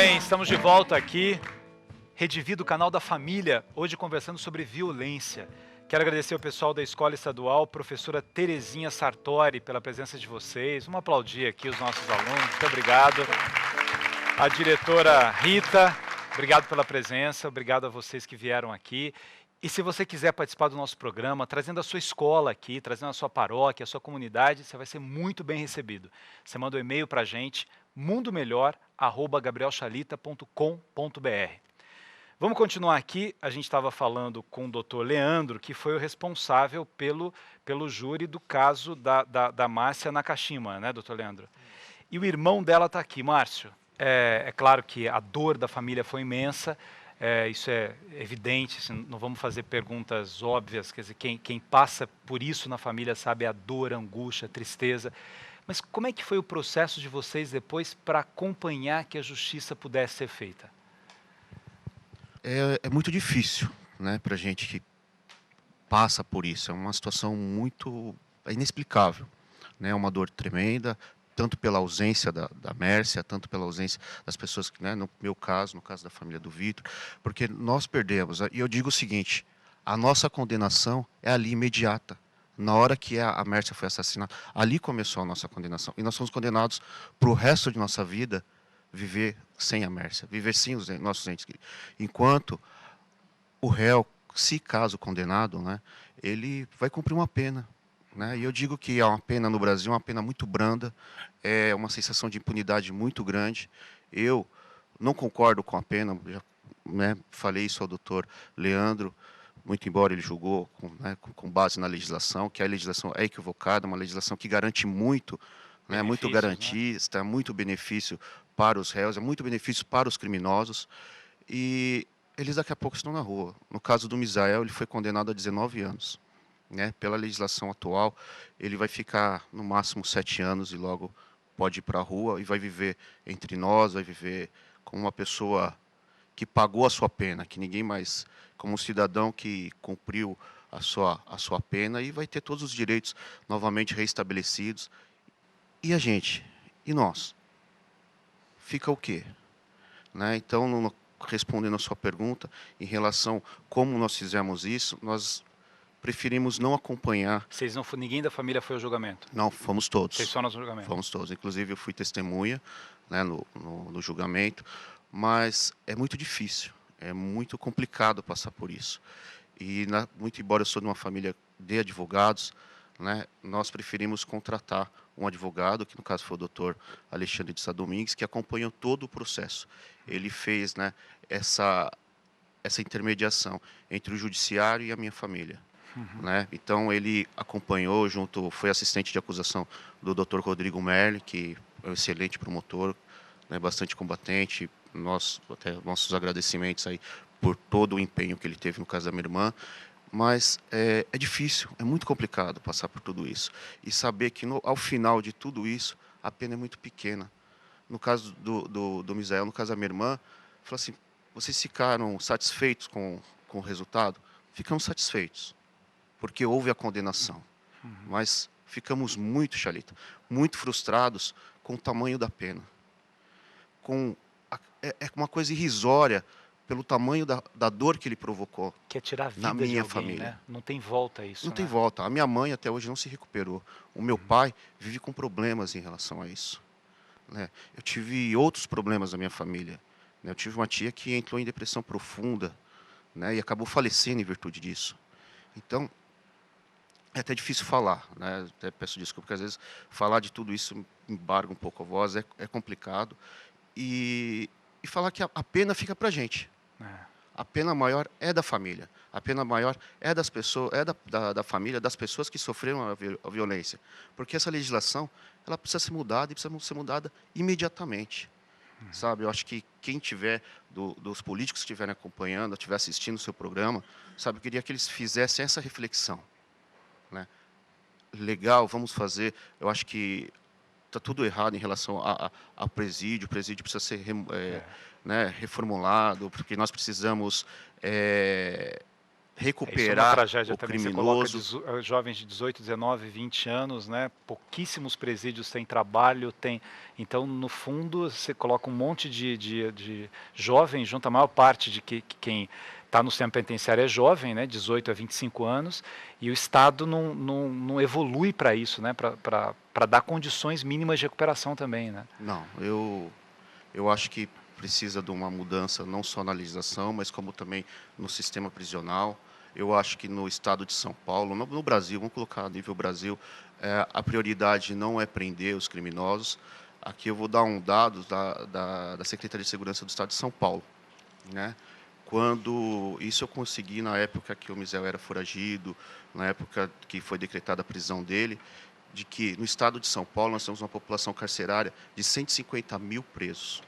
bem, estamos de volta aqui. Redivi do canal da Família, hoje conversando sobre violência. Quero agradecer ao pessoal da Escola Estadual, professora Terezinha Sartori, pela presença de vocês. Vamos aplaudir aqui os nossos alunos, muito obrigado. A diretora Rita, obrigado pela presença, obrigado a vocês que vieram aqui. E se você quiser participar do nosso programa, trazendo a sua escola aqui, trazendo a sua paróquia, a sua comunidade, você vai ser muito bem recebido. Você manda um e-mail para a gente, mundomelhor@gabrielchalita.com.br. Vamos continuar aqui, a gente estava falando com o doutor Leandro, que foi o responsável pelo júri do caso da Márcia Nakashima, né, doutor Leandro? E o irmão dela está aqui, Márcio. É claro que a dor da família foi imensa, isso é evidente, assim, não vamos fazer perguntas óbvias, quer dizer, quem passa por isso na família sabe a dor, a angústia, a tristeza. Mas como é que foi o processo de vocês depois para acompanhar que a justiça pudesse ser feita? É muito difícil, né, para a gente que passa por isso. É uma situação muito inexplicável, né? É uma dor tremenda, tanto pela ausência da Mércia, tanto pela ausência das pessoas que, né, no meu caso, no caso da família do Vitor, porque nós perdemos. E eu digo o seguinte: a nossa condenação é ali imediata. Na hora que a Mércia foi assassinada, ali começou a nossa condenação. E nós fomos condenados para o resto de nossa vida viver sem a Mércia, viver sem os nossos entes queridos. Enquanto o réu, se caso condenado, né, ele vai cumprir uma pena. Né? E eu digo que é uma pena no Brasil, uma pena muito branda, é uma sensação de impunidade muito grande. Eu não concordo com a pena, já, né, falei isso ao doutor Leandro, muito embora ele julgou com base na legislação, que a legislação é equivocada, uma legislação que garante muito, né, muito garantista, né? Muito benefício para os réus, é muito benefício para os criminosos, e eles daqui a pouco estão na rua. No caso do Misael, ele foi condenado a 19 anos. Né? Pela legislação atual, ele vai ficar no máximo 7 anos e logo pode ir para a rua e vai viver entre nós, vai viver como uma pessoa que pagou a sua pena, que ninguém mais, como um cidadão que cumpriu a sua pena e vai ter todos os direitos novamente restabelecidos. E a gente? E nós? Fica o quê? Né? Então, respondendo a sua pergunta, em relação a como nós fizemos isso, nós preferimos não acompanhar. Vocês não, ninguém da família foi ao julgamento? Não, fomos todos. Vocês só no julgamento? Fomos todos. Inclusive, eu fui testemunha, né, no julgamento, mas é muito difícil, é muito complicado passar por isso. E, muito embora eu sou de uma família de advogados, né, nós preferimos contratar um advogado, que no caso foi o doutor Alexandre de Sá Domingues, que acompanhou todo o processo. Ele fez, né, essa intermediação entre o judiciário e a minha família. Né? Então ele acompanhou foi assistente de acusação do Dr. Rodrigo Merli, que é um excelente promotor, né, bastante combatente. Nossos agradecimentos aí por todo o empenho que ele teve no caso da minha irmã. Mas é difícil, é muito complicado passar por tudo isso. E saber que ao final de tudo isso, a pena é muito pequena. No caso do Misael, no caso da minha irmã, falou assim: vocês ficaram satisfeitos com o resultado? Ficamos satisfeitos, porque houve a condenação. Mas ficamos muito, Chalita, muito frustrados com o tamanho da pena. É uma coisa irrisória pelo tamanho da dor que ele provocou. Que é tirar a vida na minha de alguém, família. né? Não tem volta a isso. Não tem né? volta. A minha mãe até hoje não se recuperou. O meu pai vive com problemas em relação a isso. Né? Eu tive outros problemas na minha família. Né? Eu tive uma tia que entrou em depressão profunda, né, e acabou falecendo em virtude disso. Então, é até difícil falar, né? Até peço desculpa, porque às vezes falar de tudo isso embarga um pouco a voz, é complicado. E falar que a pena fica para a gente. A pena maior é da família. A pena maior é das pessoas, é da família, das pessoas que sofreram a violência. Porque essa legislação, ela precisa ser mudada e precisa ser mudada imediatamente. Sabe, eu acho que quem tiver, dos políticos que estiverem acompanhando, estiver assistindo o seu programa, sabe, eu queria que eles fizessem essa reflexão. Né? Legal, vamos fazer. Eu acho que está tudo errado em relação ao presídio. O presídio precisa ser né, reformulado, porque nós precisamos recuperar uma tragédia o também. Você coloca criminoso. jovens de 18, 19, 20 anos, né? Pouquíssimos presídios têm trabalho, então, no fundo, você coloca um monte de jovens junto, a maior parte de quem está no sistema penitenciário é jovem, né? 18 a 25 anos, e o Estado não evolui para isso, né? Para dar condições mínimas de recuperação também, né? Não, eu acho que precisa de uma mudança não só na legislação, mas como também no sistema prisional. Eu acho que no estado de São Paulo, no Brasil, vamos colocar a nível Brasil, a prioridade não é prender os criminosos. Aqui eu vou dar um dado da Secretaria de Segurança do Estado de São Paulo, né? Quando isso eu consegui na época que o Mizel era foragido, na época que foi decretada a prisão dele, de que no estado de São Paulo nós temos uma população carcerária de 150 mil presos.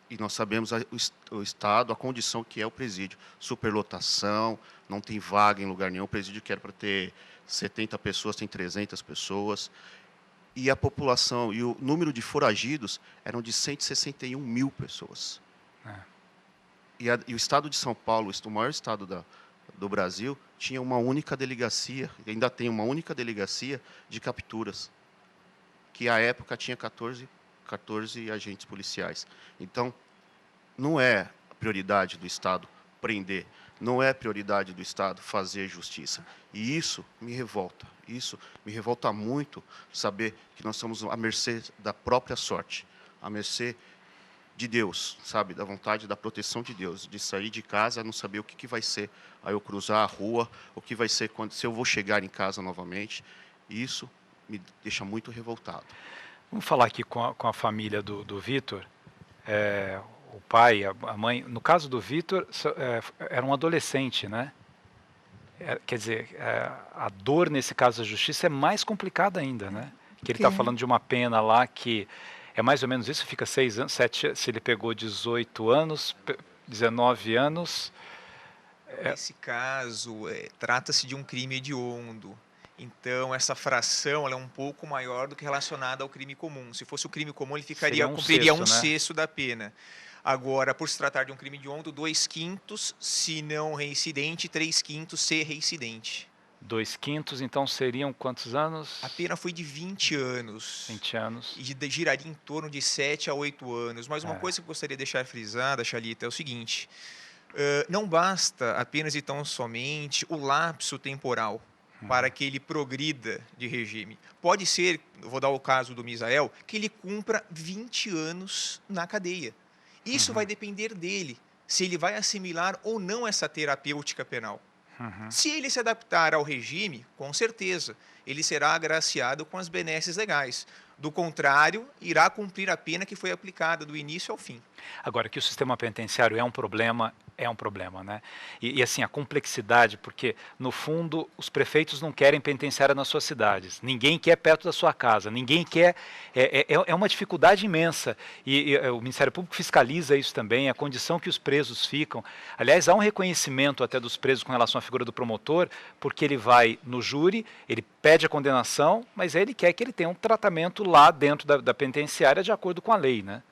E nós sabemos o estado, a condição que é o presídio. Superlotação, não tem vaga em lugar nenhum. O presídio que era para ter 70 pessoas, tem 300 pessoas. E a população, e o número de foragidos eram de 161 mil pessoas. E o estado de São Paulo, o maior estado do Brasil, tinha uma única delegacia, ainda tem uma única delegacia de capturas, que à época tinha 14 agentes policiais. Então, não é prioridade do Estado prender, não é prioridade do Estado fazer justiça. E isso me revolta muito saber que nós estamos à mercê da própria sorte, à mercê de Deus, sabe, da vontade, da proteção de Deus, de sair de casa, não saber o que vai ser, aí eu cruzar a rua, o que vai ser se eu vou chegar em casa novamente. Isso me deixa muito revoltado. Vamos falar aqui com a família do Vitor. O pai, a mãe. No caso do Vitor, era um adolescente, né? Quer dizer, a dor nesse caso da justiça é mais complicada ainda, né? Que ele está falando de uma pena lá que é mais ou menos isso, fica 6 anos, 7, se ele pegou 18 anos, 19 anos. Nesse caso, trata-se de um crime hediondo. Então, essa fração ela é um pouco maior do que relacionada ao crime comum. Se fosse o crime comum, ele cumpriria um sexto da pena. Agora, por se tratar de um crime hediondo, 2/5, se não reincidente, 3/5 se reincidente. 2/5, então seriam quantos anos? A pena foi de 20 anos. 20 anos. E giraria em torno de 7 a 8 anos. Mas uma coisa que eu gostaria de deixar frisada, Chalita, é o seguinte: não basta apenas e tão somente o lapso temporal para que ele progrida de regime. Pode ser, eu vou dar o caso do Misael, que ele cumpra 20 anos na cadeia. Isso vai depender dele, se ele vai assimilar ou não essa terapêutica penal. Se ele se adaptar ao regime, com certeza, ele será agraciado com as benesses legais. Do contrário, irá cumprir a pena que foi aplicada do início ao fim. Agora, que o sistema penitenciário é um problema, né? E assim, a complexidade, porque, no fundo, os prefeitos não querem penitenciária nas suas cidades. Ninguém quer perto da sua casa, ninguém quer... É uma dificuldade imensa. E o Ministério Público fiscaliza isso também, a condição que os presos ficam. Aliás, há um reconhecimento até dos presos com relação à figura do promotor, porque ele vai no júri, ele pede a condenação, mas ele quer que ele tenha um tratamento lá dentro da penitenciária de acordo com a lei, né?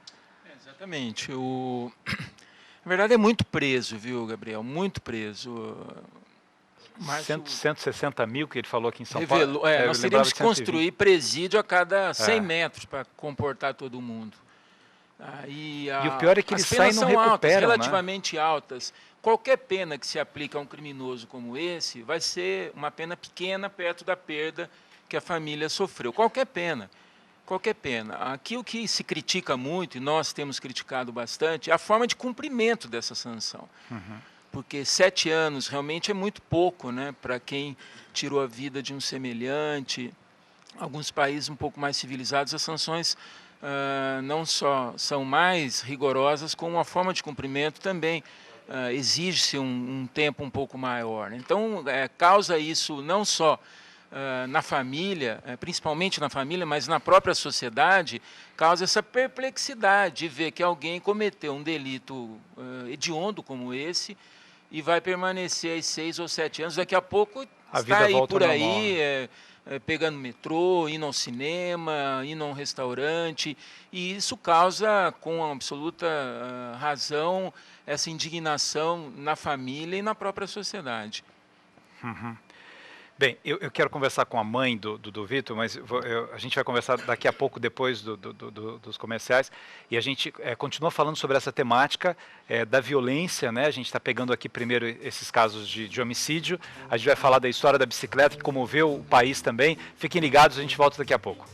Exatamente. Na verdade é muito preso, viu, Gabriel? Muito preso. 160 mil que ele falou aqui em São Paulo. Nós teríamos que construir presídio a cada 100 metros para comportar todo mundo. E o pior é que eles saem e não recuperam, altas, relativamente altas. Qualquer pena que se aplique a um criminoso como esse vai ser uma pena pequena perto da perda que a família sofreu. Qualquer pena. Qualquer pena. Aqui o que se critica muito, e nós temos criticado bastante, é a forma de cumprimento dessa sanção. Porque 7 anos realmente é muito pouco, né, para quem tirou a vida de um semelhante. Alguns países um pouco mais civilizados, as sanções não só são mais rigorosas, como a forma de cumprimento também exige-se um tempo um pouco maior. Então, causa isso não só na família, principalmente na família, mas na própria sociedade, causa essa perplexidade de ver que alguém cometeu um delito hediondo como esse e vai permanecer aí 6 ou 7 anos. Daqui a pouco está aí por aí, pegando metrô, indo ao cinema, indo a um restaurante, e isso causa, com absoluta razão, essa indignação na família e na própria sociedade. Uhum. Bem, eu quero conversar com a mãe do Vitor, mas a gente vai conversar daqui a pouco, depois dos comerciais, e a gente continua falando sobre essa temática da violência, né? A gente está pegando aqui primeiro esses casos de homicídio, a gente vai falar da história da bicicleta, que comoveu o país também. Fiquem ligados, a gente volta daqui a pouco.